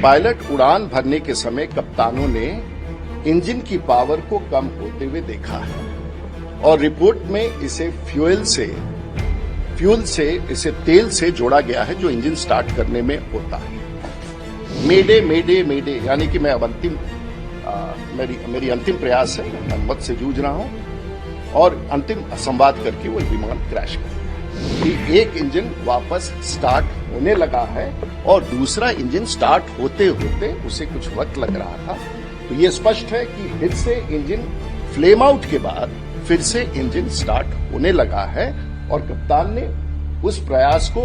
Pilot उड़ान भरने के समय कप्तानों ने इंजन की पावर को कम होते हुए देखा है और रिपोर्ट में इसे फ्यूल से इसे तेल से जोड़ा गया है जो इंजन स्टार्ट करने में होता है। मेडे मेडे मेडे यानी कि मैं अब मेरी अंतिम प्रयास है, मैं मौत से जूझ रहा हूं और अंतिम संवाद करके वो विमान क्रैश कर गया। कि एक इंजन वापस स्टार्ट होने लगा है और दूसरा इंजन स्टार्ट होते होते उसे कुछ वक्त लग रहा था। तो ये स्पष्ट है कि फिर से इंजन फ्लेम आउट के बाद फिर से इंजन स्टार्ट होने लगा है और कप्तान ने उस प्रयास को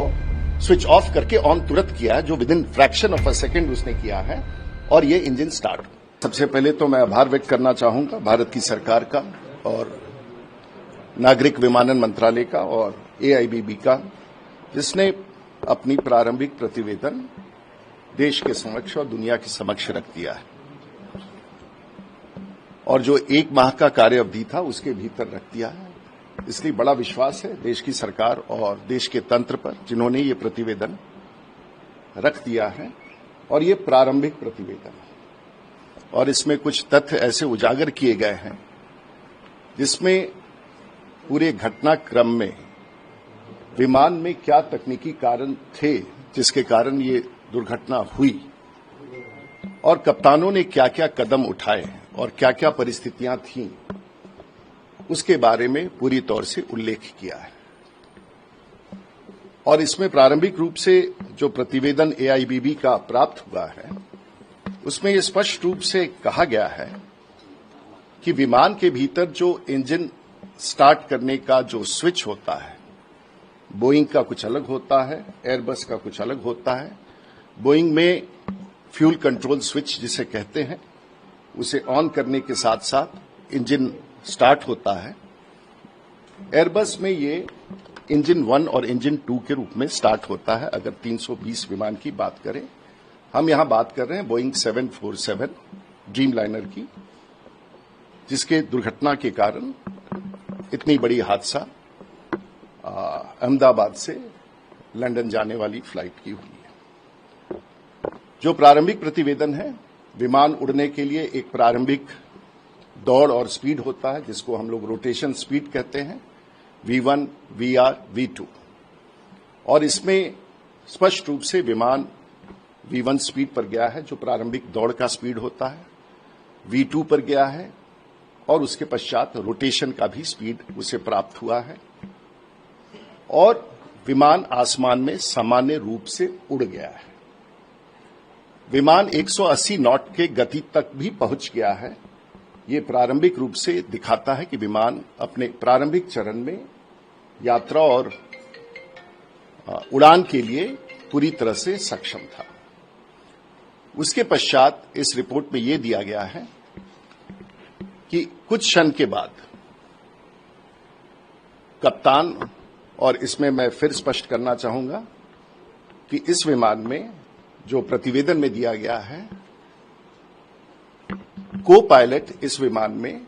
स्विच ऑफ करके ऑन तुरंत किया है, जो with in fraction of a second उसने किया है और ये इंजन स्टार्ट हुआ। सबसे पहले तो मैं आभार व्यक्त करना चाहूंगा भारत की सरकार का और नागरिक विमानन मंत्रालय का और AIBB का, जिसने अपनी प्रारंभिक प्रतिवेदन देश के समक्ष और दुनिया के समक्ष रख दिया है और जो 1 माह का कार्य अवधि था उसके भीतर रख दिया है। इसलिए बड़ा विश्वास है देश की सरकार और देश के तंत्र पर, जिन्होंने ये प्रतिवेदन रख दिया है और ये प्रारंभिक प्रतिवेदन है और इसमें कुछ तथ्य ऐसे उजागर किए गए हैं जिसमें पूरे घटनाक्रम में विमान में क्या तकनीकी कारण थे जिसके कारण ये दुर्घटना हुई और कप्तानों ने क्या क्या कदम उठाए और क्या क्या परिस्थितियां थीं, उसके बारे में पूरी तौर से उल्लेख किया है। और इसमें प्रारंभिक रूप से जो प्रतिवेदन AIBB का प्राप्त हुआ है उसमें यह स्पष्ट रूप से कहा गया है कि विमान के भीतर जो इंजन स्टार्ट करने का जो स्विच होता है, बोइंग का कुछ अलग होता है, एयरबस का कुछ अलग होता है। बोइंग में फ्यूल कंट्रोल स्विच जिसे कहते हैं, उसे ऑन करने के साथ साथ इंजन स्टार्ट होता है। एयरबस में ये इंजन 1 और इंजन 2 के रूप में स्टार्ट होता है। अगर 320 विमान की बात करें, हम यहां बात कर रहे हैं बोइंग 747 ड्रीमलाइनर की, जिसके दुर्घटना के कारण इतनी बड़ी हादसा अहमदाबाद से लंदन जाने वाली फ्लाइट की हुई है। जो प्रारंभिक प्रतिवेदन है, विमान उड़ने के लिए एक प्रारंभिक दौड़ और स्पीड होता है जिसको हम लोग रोटेशन स्पीड कहते हैं, V1, VR, V2। और इसमें स्पष्ट रूप से विमान V1 स्पीड पर गया है जो प्रारंभिक दौड़ का स्पीड होता है, V2 पर गया है और उसके पश्चात रोटेशन का भी स्पीड उसे प्राप्त हुआ है और विमान आसमान में सामान्य रूप से उड़ गया है। विमान 180 नॉट के गति तक भी पहुंच गया है। ये प्रारंभिक रूप से दिखाता है कि विमान अपने प्रारंभिक चरण में यात्रा और उड़ान के लिए पूरी तरह से सक्षम था। उसके पश्चात इस रिपोर्ट में यह दिया गया है कि कुछ क्षण के बाद कप्तान, और इसमें मैं फिर स्पष्ट करना चाहूंगा कि इस विमान में जो प्रतिवेदन में दिया गया है, को पायलट इस विमान में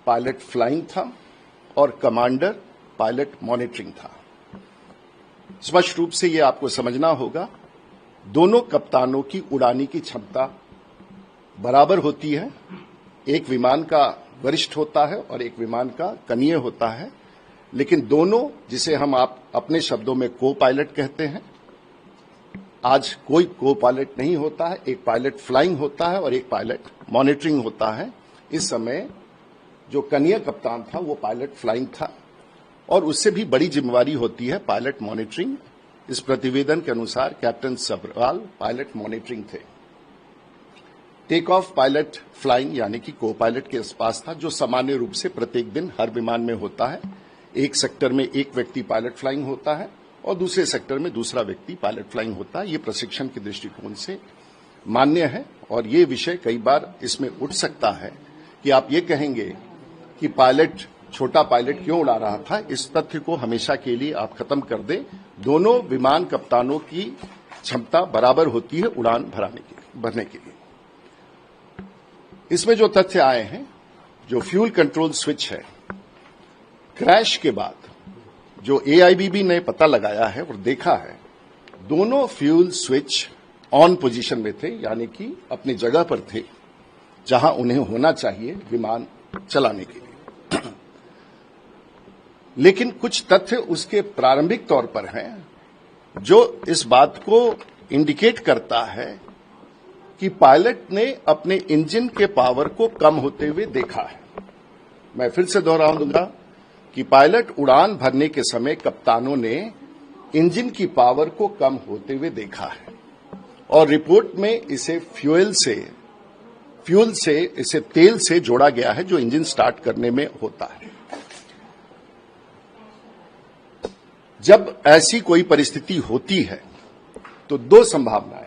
पायलट फ्लाइंग था और कमांडर पायलट मॉनिटरिंग था। स्पष्ट रूप से यह आपको समझना होगा, दोनों कप्तानों की उड़ाने की क्षमता बराबर होती है। एक विमान का वरिष्ठ होता है और एक विमान का कनीय होता है, लेकिन दोनों, जिसे हम अपने शब्दों में को पायलट कहते हैं, आज कोई को पायलट नहीं होता है। एक पायलट फ्लाइंग होता है और एक पायलट मॉनिटरिंग होता है। इस समय जो कनीय कप्तान था वो पायलट फ्लाइंग था और उससे भी बड़ी जिम्मेवारी होती है पायलट मॉनिटरिंग। इस प्रतिवेदन के अनुसार कैप्टन सब्रवाल पायलट मॉनिटरिंग थे। टेक ऑफ पायलट फ्लाइंग यानी कि को पायलट के पास था, जो सामान्य रूप से प्रत्येक दिन हर विमान में होता है। एक सेक्टर में एक व्यक्ति पायलट फ्लाइंग होता है और दूसरे सेक्टर में दूसरा व्यक्ति पायलट फ्लाइंग होता है। ये प्रशिक्षण के दृष्टिकोण से मान्य है और ये विषय कई बार इसमें उठ सकता है कि आप ये कहेंगे कि पायलट, छोटा पायलट क्यों उड़ा रहा था। इस तथ्य को हमेशा के लिए आप खत्म कर दें। दोनों विमान कप्तानों की क्षमता बराबर होती है उड़ान भरने के लिए। इसमें जो तथ्य आए हैं, जो फ्यूल कंट्रोल स्विच है, क्रैश के बाद जो AIBB ने पता लगाया है और देखा है, दोनों फ्यूल स्विच ऑन पोजीशन में थे, यानी कि अपनी जगह पर थे जहां उन्हें होना चाहिए विमान चलाने के लिए। लेकिन कुछ तथ्य उसके प्रारंभिक तौर पर हैं जो इस बात को इंडिकेट करता है कि पायलट ने अपने इंजन के पावर को कम होते हुए देखा है। मैं फिर से दोहरा दूंगा कि पायलट उड़ान भरने के समय कप्तानों ने इंजन की पावर को कम होते हुए देखा है और रिपोर्ट में इसे फ्यूल से इसे तेल से जोड़ा गया है जो इंजन स्टार्ट करने में होता है। जब ऐसी कोई परिस्थिति होती है तो दो संभावनाएं,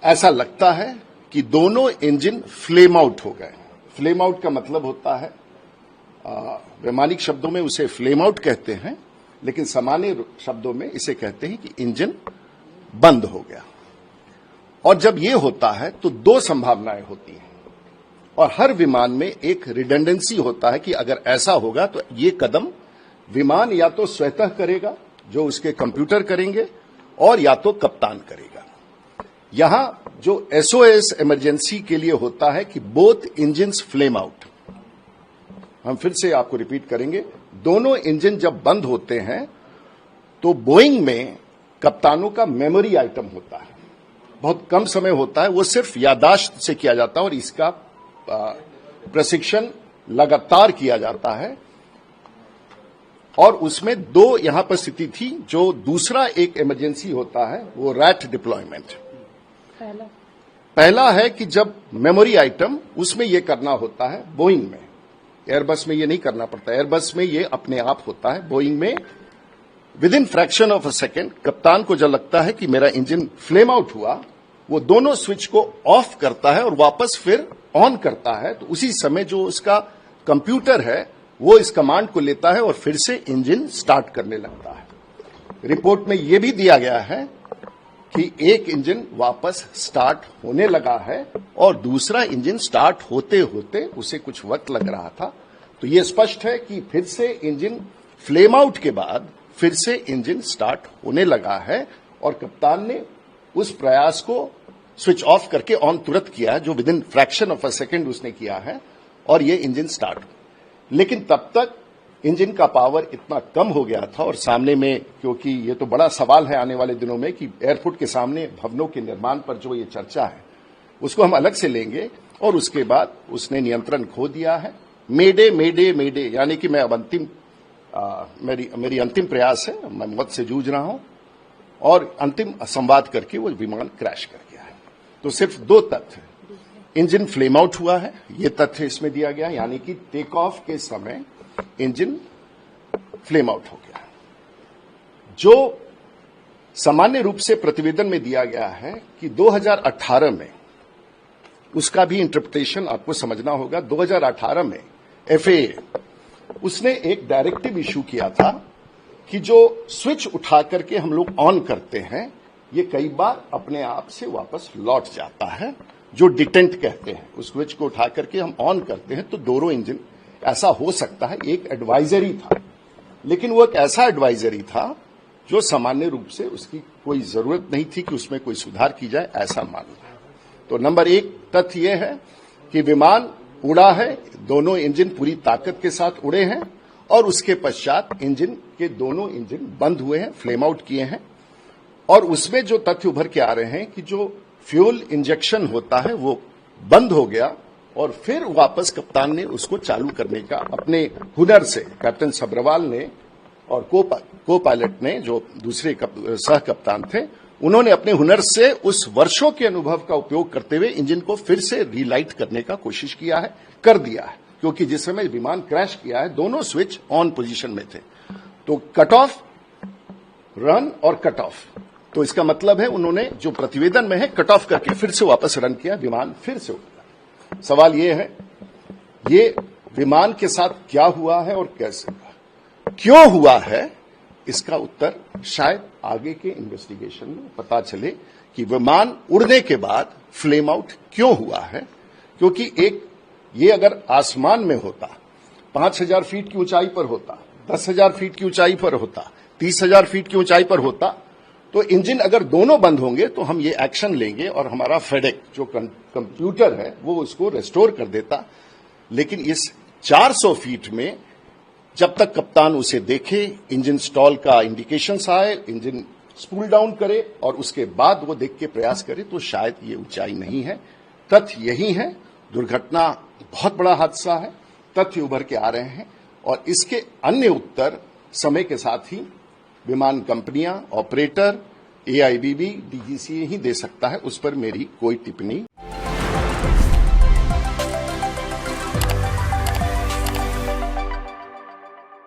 ऐसा लगता है कि दोनों इंजन फ्लेम आउट हो गए। फ्लेम आउट का मतलब होता है, वैमानिक शब्दों में उसे फ्लेम आउट कहते हैं, लेकिन सामान्य शब्दों में इसे कहते हैं कि इंजन बंद हो गया। और जब ये होता है तो दो संभावनाएं होती हैं और हर विमान में एक रिडंडेंसी होता है कि अगर ऐसा होगा तो ये कदम विमान या तो स्वतः करेगा, जो उसके कंप्यूटर करेंगे, और या तो कप्तान करेगा। यहां जो एसओएस इमरजेंसी के लिए होता है कि बोथ इंजन्स फ्लेम आउट। हम फिर से आपको रिपीट करेंगे, दोनों इंजन जब बंद होते हैं तो बोइंग में कप्तानों का मेमोरी आइटम होता है, बहुत कम समय होता है, वो सिर्फ याददाश्त से किया जाता है और इसका प्रशिक्षण लगातार किया जाता है। और उसमें दो यहां पर स्थिति थी। जो दूसरा एक इमरजेंसी होता है वो रैट डिप्लॉयमेंट। पहला है कि जब मेमोरी आइटम, उसमें यह करना होता है बोइंग में, एयरबस में ये नहीं करना पड़ता। एयरबस में ये अपने आप होता है। बोइंग में with in fraction of a second कप्तान को जब लगता है कि मेरा इंजन फ्लेम आउट हुआ, वो दोनों स्विच को ऑफ करता है और वापस फिर ऑन करता है। तो उसी समय जो उसका कंप्यूटर है वो इस कमांड को लेता है और फिर से इंजन स्टार्ट करने लगता है। रिपोर्ट में यह भी दिया गया है कि एक इंजन वापस स्टार्ट होने लगा है और दूसरा इंजन स्टार्ट होते होते उसे कुछ वक्त लग रहा था। तो यह स्पष्ट है कि फिर से इंजन फ्लेम आउट के बाद फिर से इंजन स्टार्ट होने लगा है और कप्तान ने उस प्रयास को स्विच ऑफ करके ऑन तुरंत किया, जो with in fraction of a second उसने किया है, और ये इंजन स्टार्ट। लेकिन तब तक इंजन का पावर इतना कम हो गया था और सामने में, क्योंकि ये तो बड़ा सवाल है आने वाले दिनों में कि एयरपोर्ट के सामने भवनों के निर्माण पर जो ये चर्चा है उसको हम अलग से लेंगे, और उसके बाद उसने नियंत्रण खो दिया है। मेडे मेडे मेडे, यानी कि मैं अब मेरी अंतिम प्रयास है, मैं मौत से जूझ रहा हूं, और अंतिम संवाद करके वो विमान क्रैश कर गया है। तो सिर्फ दो तथ्य, इंजन फ्लेम आउट हुआ है, ये तथ्य इसमें दिया गया, यानी कि टेक ऑफ के समय इंजन फ्लेम आउट हो गया। जो सामान्य रूप से प्रतिवेदन में दिया गया है कि 2018 में, उसका भी इंटरप्रिटेशन आपको समझना होगा। 2018 में एफएए उसने एक डायरेक्टिव इशू किया था कि जो स्विच उठा करके हम लोग ऑन करते हैं ये कई बार अपने आप से वापस लौट जाता है, जो डिटेंट कहते हैं। उस स्विच को उठा करके हम ऑन करते हैं तो दोनों इंजन, ऐसा हो सकता है। एक एडवाइजरी था, लेकिन वो एक ऐसा एडवाइजरी था जो सामान्य रूप से उसकी कोई जरूरत नहीं थी कि उसमें कोई सुधार की जाए, ऐसा मानना। तो नंबर एक तथ्य यह है कि विमान उड़ा है, दोनों इंजन पूरी ताकत के साथ उड़े हैं, और उसके पश्चात इंजन के दोनों इंजन बंद हुए हैं, फ्लेम आउट किए हैं। और उसमें जो तथ्य उभर के आ रहे हैं कि जो फ्यूल इंजेक्शन होता है वो बंद हो गया और फिर वापस कप्तान ने उसको चालू करने का अपने हुनर से, कैप्टन सब्रवाल ने और को पायलट ने, जो दूसरे सह कप्तान थे, उन्होंने अपने हुनर से उस वर्षों के अनुभव का उपयोग करते हुए इंजन को फिर से रीलाइट करने का कोशिश किया है, कर दिया है। क्योंकि जिस समय विमान क्रैश किया है दोनों स्विच ऑन पोजीशन में थे। तो कट ऑफ, रन और कट ऑफ, तो इसका मतलब है उन्होंने जो प्रतिवेदन में है कट ऑफ करके फिर से वापस रन किया, विमान फिर से उड़ा। सवाल ये है, ये विमान के साथ क्या हुआ है और कैसे हुआ, क्यों हुआ है, इसका उत्तर शायद आगे के इन्वेस्टिगेशन में पता चले कि विमान उड़ने के बाद फ्लेम आउट क्यों हुआ है। क्योंकि एक ये अगर आसमान में होता, 5000 फीट की ऊंचाई पर होता, 10,000 फीट की ऊंचाई पर होता, 30,000 फीट की ऊंचाई पर होता, तो इंजन अगर दोनों बंद होंगे तो हम ये एक्शन लेंगे और हमारा फेडेक जो कंप्यूटर है वो उसको रेस्टोर कर देता। लेकिन इस 400 फीट में जब तक कप्तान उसे देखे, इंजन स्टॉल का इंडिकेशंस आए, इंजन स्पूल डाउन करे और उसके बाद वो देख के प्रयास करे, तो शायद ये ऊंचाई नहीं है। तथ्य यही है, दुर्घटना बहुत बड़ा हादसा है, तथ्य उभर के आ रहे हैं और इसके अन्य उत्तर समय के साथ ही विमान कंपनियां, ऑपरेटर, AIBB, DGCA ही दे सकता है। उस पर मेरी कोई टिप्पणी